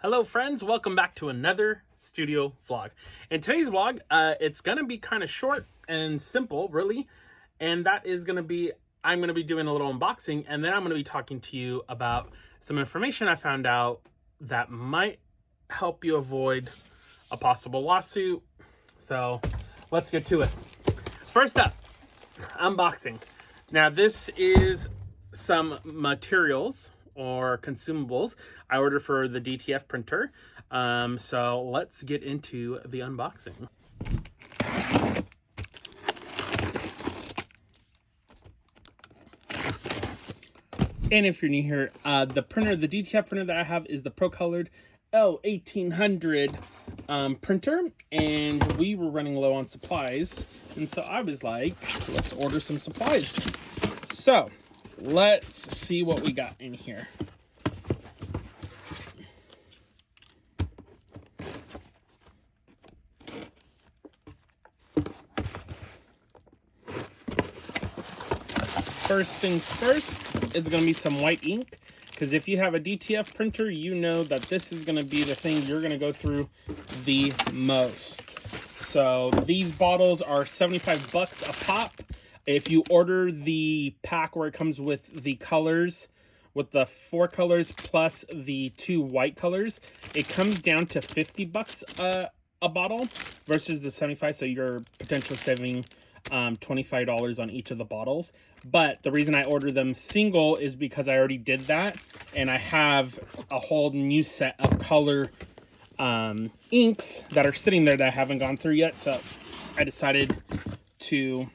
Hello friends, welcome back to another studio vlog. In today's vlog, it's gonna be kind of short and simple, really. And that is gonna be, I'm gonna be doing a little unboxing, and then I'm gonna be talking to you about some information I found out that might help you avoid a possible lawsuit. So let's get to it. First up, unboxing. Now this is some materials or consumables I ordered for the DTF printer. So let's get into the unboxing. And if you're new here, the DTF printer that I have is the Pro Colored L1800 printer, and we were running low on supplies, and so I was like, let's order some supplies. So let's see what we got in here. First things first, it's going to be some white ink, because if you have a DTF printer, you know that this is going to be the thing you're going to go through the most. So these bottles are 75 bucks a pop. If you order the pack where it comes with the colors, with the 4 colors plus the 2 white colors, it comes down to 50 bucks a bottle versus the 75. So you're potentially saving $25 on each of the bottles. But the reason I ordered them single is because I already did that, and I have a whole new set of color inks that are sitting there that I haven't gone through yet. So I decided to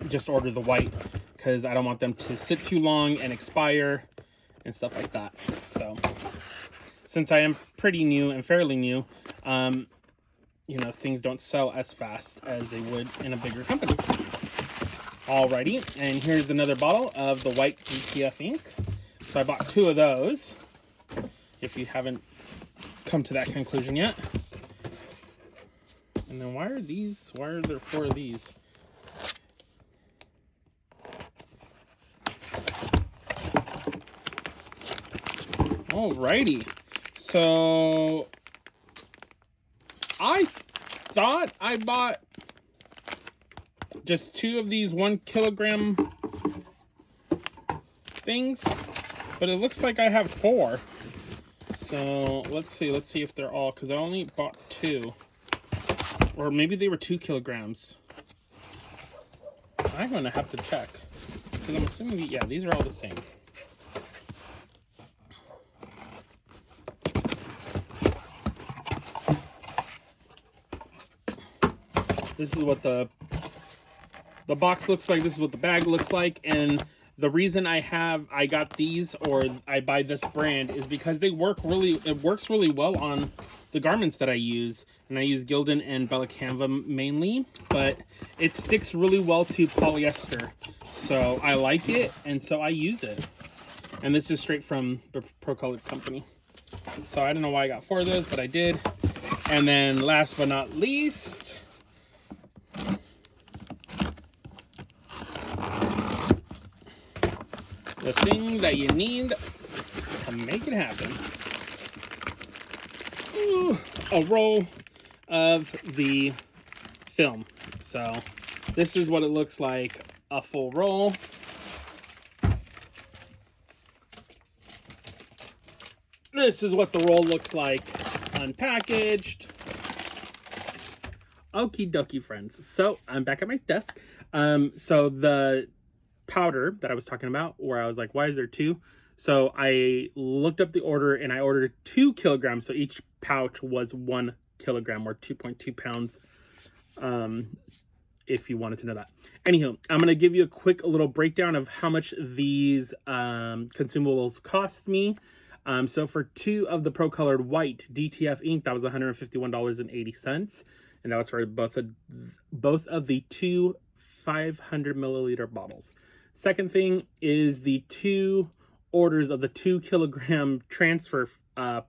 just order the white because I don't want them to sit too long and expire and stuff like that. So since I am pretty new and fairly new, you know, things don't sell as fast as they would in a bigger company. Alrighty, and here's another bottle of the white DTF ink. So I bought 2 of those, if you haven't come to that conclusion yet. And then why are there 4 of these? Alrighty, so I thought I bought just 2 of these 1 kilogram things, but it looks like I have 4. So let's see if they're all, because I only bought 2, or maybe they were 2 kilograms. I'm gonna have to check, because I'm assuming yeah, these are all the same. This is what the box looks like. This is what the bag looks like. And the reason I got these, or I buy this brand, is because it works really well on the garments that I use. And I use Gildan and Bella Canva mainly, but it sticks really well to polyester. So I like it, and so I use it. And this is straight from the Pro Colored company. So I don't know why I got 4 of those, but I did. And then last but not least, the thing that you need to make it happen. Ooh, a roll of the film. So this is what it looks like, a full roll. This is what the roll looks like unpackaged. Okie dokie, friends. So I'm back at my desk. So the powder that I was talking about, where I was like, why is there 2? So I looked up the order, and I ordered 2 kilograms. So each pouch was 1 kilogram, or 2.2 pounds. If you wanted to know that. Anywho, I'm going to give you a quick little breakdown of how much these consumables cost me. So for 2 of the Pro Colored white DTF ink, that was $151.80. And that was for both of the 2 500 milliliter bottles. Second thing is the 2 orders of the 2 kilogram transfer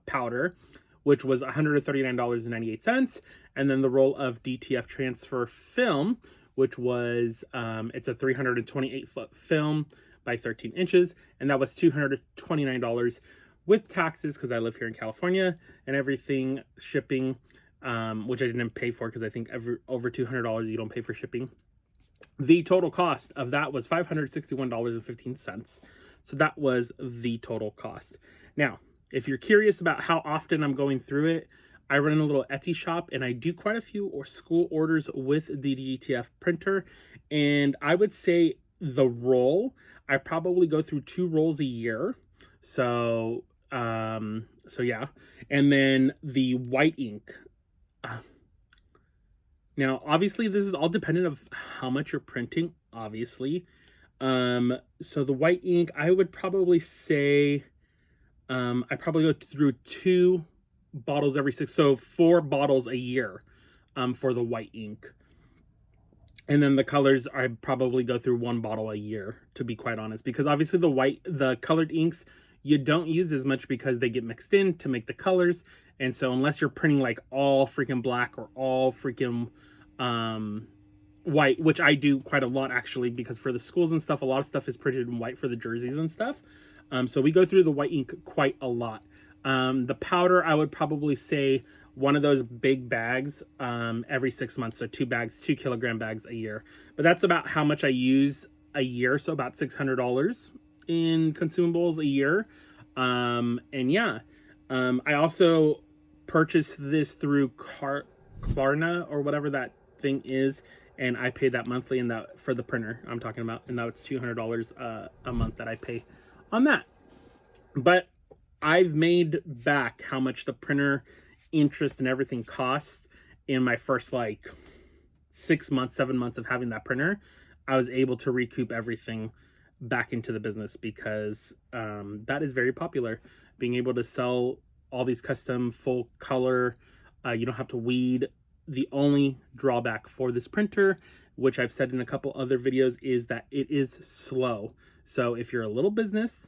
powder, which was $139.98. And then the roll of DTF transfer film, which was, it's a 328 foot film by 13 inches. And that was $229 with taxes, because I live here in California, and everything, shipping, which I didn't pay for because I think over $200 you don't pay for shipping. The total cost of that was $561.15. So that was the total cost. Now, if you're curious about how often I'm going through it, I run a little Etsy shop and I do quite a few school orders with the DTF printer. And I would say the roll, I probably go through 2 rolls a year. So yeah. And then the white ink. Now, obviously, this is all dependent of how much you're printing, obviously. So the white ink, I would probably say, I probably go through 2 bottles every 6, so 4 bottles a year, for the white ink. And then the colors, I probably go through 1 bottle a year, to be quite honest, because obviously the colored inks, you don't use as much because they get mixed in to make the colors. And so unless you're printing like all freaking black or all freaking white, which I do quite a lot actually, because for the schools and stuff, a lot of stuff is printed in white for the jerseys and stuff. So we go through the white ink quite a lot. The powder, I would probably say one of those big bags every 6 months. So 2 bags, 2 kilogram bags a year. But that's about how much I use a year. So about $600 in consumables a year. And yeah, I also purchased this through Klarna or whatever that thing is, and I pay that monthly, and that for the printer I'm talking about, and now it's $200 a month that I pay on that. But I've made back how much the printer, interest, and everything costs in my first like 6 months, 7 months of having that printer. I was able to recoup everything back into the business because that is very popular. Being able to sell all these custom full color, you don't have to weed. The only drawback for this printer, which I've said in a couple other videos, is that it is slow. So if you're a little business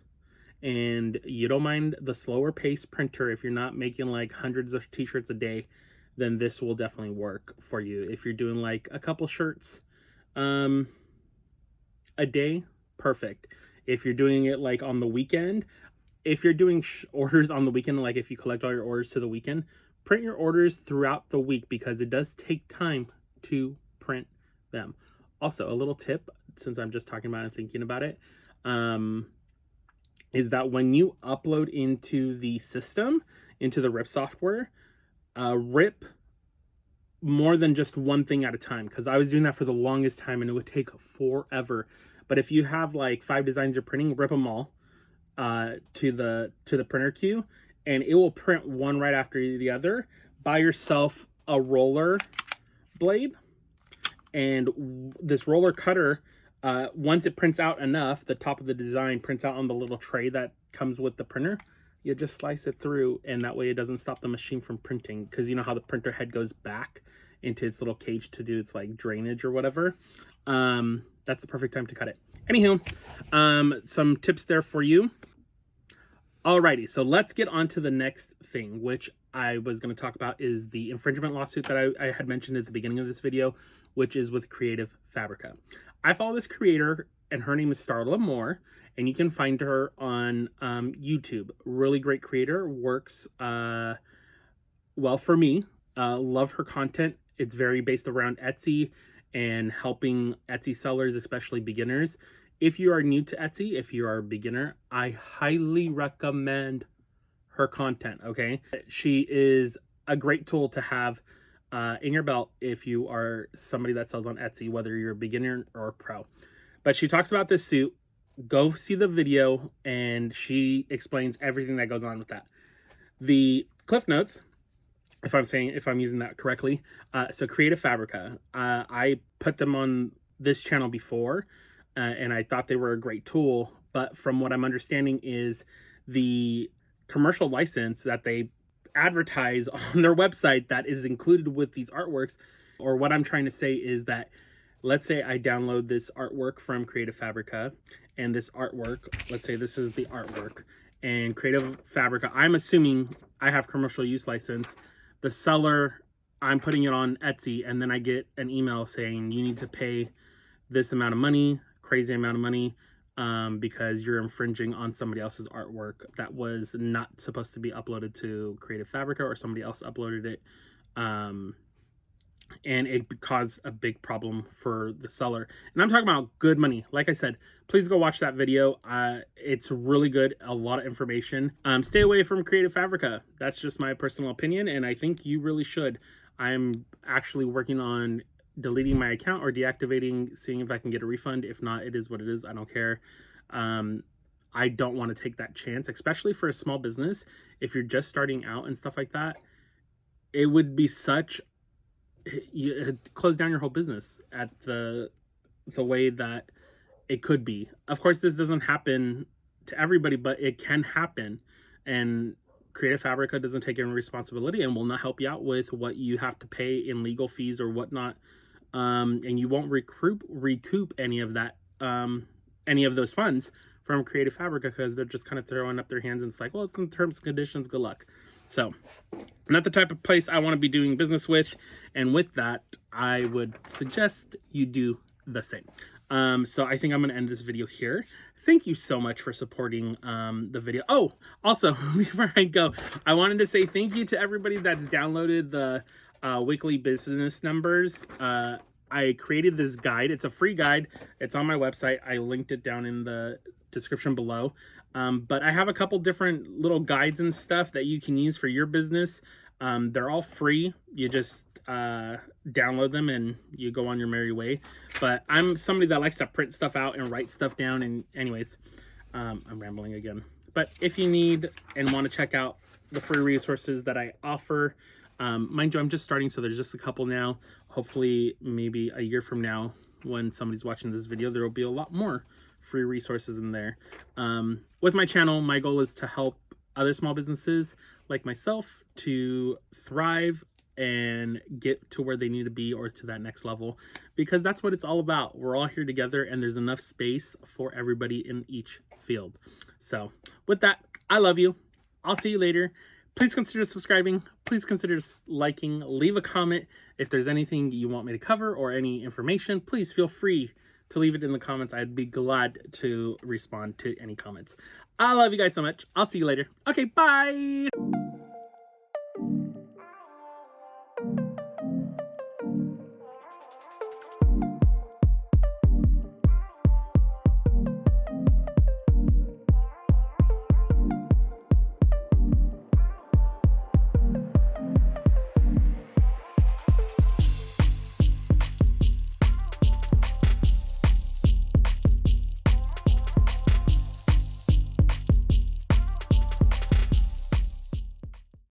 and you don't mind the slower pace printer, if you're not making like hundreds of t-shirts a day, then this will definitely work for you. If you're doing like a couple shirts a day, perfect. If you're doing it like on the weekend, if you're doing orders on the weekend, like if you collect all your orders to the weekend, print your orders throughout the week because it does take time to print them. Also, a little tip, since I'm just talking about it and thinking about it, is that when you upload into the system, into the RIP software, RIP more than just one thing at a time, because I was doing that for the longest time and it would take forever. But if you have like 5 designs you're printing, rip them all to the printer queue, and it will print one right after the other. Buy yourself a roller blade, and this roller cutter, once it prints out enough, the top of the design prints out on the little tray that comes with the printer, you just slice it through, and that way it doesn't stop the machine from printing, because you know how the printer head goes back into its little cage to do its like drainage or whatever. That's the perfect time to cut it. Anywho, some tips there for you. Alrighty, so let's get on to the next thing, which I was going to talk about, is the infringement lawsuit that I had mentioned at the beginning of this video, which is with Creative Fabrica. I follow this creator, and her name is Starla Moore, and you can find her on YouTube. Really great creator, works well for me. Love her content. It's very based around Etsy and helping Etsy sellers, especially beginners. If you are new to Etsy, if you are a beginner, I highly recommend her content, okay? She is a great tool to have in your belt if you are somebody that sells on Etsy, whether you're a beginner or a pro. But she talks about this suit. Go see the video, and she explains everything that goes on with that. The Cliff Notes, if I'm using that correctly, so Creative Fabrica, I put them on this channel before, and I thought they were a great tool, but from what I'm understanding is the commercial license that they advertise on their website that is included with these artworks, or what I'm trying to say is that, let's say I download this artwork from Creative Fabrica, and this artwork, let's say this is the artwork, and Creative Fabrica, I'm assuming I have commercial use license, the seller, I'm putting it on Etsy, and then I get an email saying you need to pay this amount of money, crazy amount of money, because you're infringing on somebody else's artwork that was not supposed to be uploaded to Creative Fabrica, or somebody else uploaded it. And it caused a big problem for the seller. And I'm talking about good money. Like I said, please go watch that video. It's really good, a lot of information. Stay away from Creative Fabrica. That's just my personal opinion, and I think you really should. I'm actually working on deleting my account or deactivating, seeing if I can get a refund. If not, it is what it is. I don't care. I don't want to take that chance, especially for a small business. If you're just starting out and stuff like that, it would be such... you close down your whole business at the way that it could be. Of course, this doesn't happen to everybody, but it can happen, and Creative Fabrica doesn't take any responsibility and will not help you out with what you have to pay in legal fees or whatnot, and you won't recoup any of that, any of those funds from Creative Fabrica, because they're just kind of throwing up their hands and it's like, well, it's in terms and conditions, good luck. So, not the type of place I want to be doing business with, and with that, I would suggest you do the same. So I think I'm going to end this video here. Thank you so much for supporting the video. Oh, also, before I go, I wanted to say thank you to everybody that's downloaded the weekly business numbers. I created this guide. It's a free guide. It's on my website. I linked it down in the description below. But I have a couple different little guides and stuff that you can use for your business. They're all free. You just download them and you go on your merry way. But I'm somebody that likes to print stuff out and write stuff down. And anyways, I'm rambling again. But if you need and want to check out the free resources that I offer, mind you, I'm just starting, so there's just a couple now. Hopefully, maybe a year from now, when somebody's watching this video, there will be a lot more free resources in there. With my channel, my goal is to help other small businesses like myself to thrive and get to where they need to be, or to that next level, because that's what it's all about. We're all here together, and there's enough space for everybody in each field. So with that, I love you. I'll see you later. Please consider subscribing. Please consider liking. Leave a comment if there's anything you want me to cover or any information. Please feel free to leave it in the comments. I'd be glad to respond to any comments. I love you guys so much. I'll see you later. Okay, bye.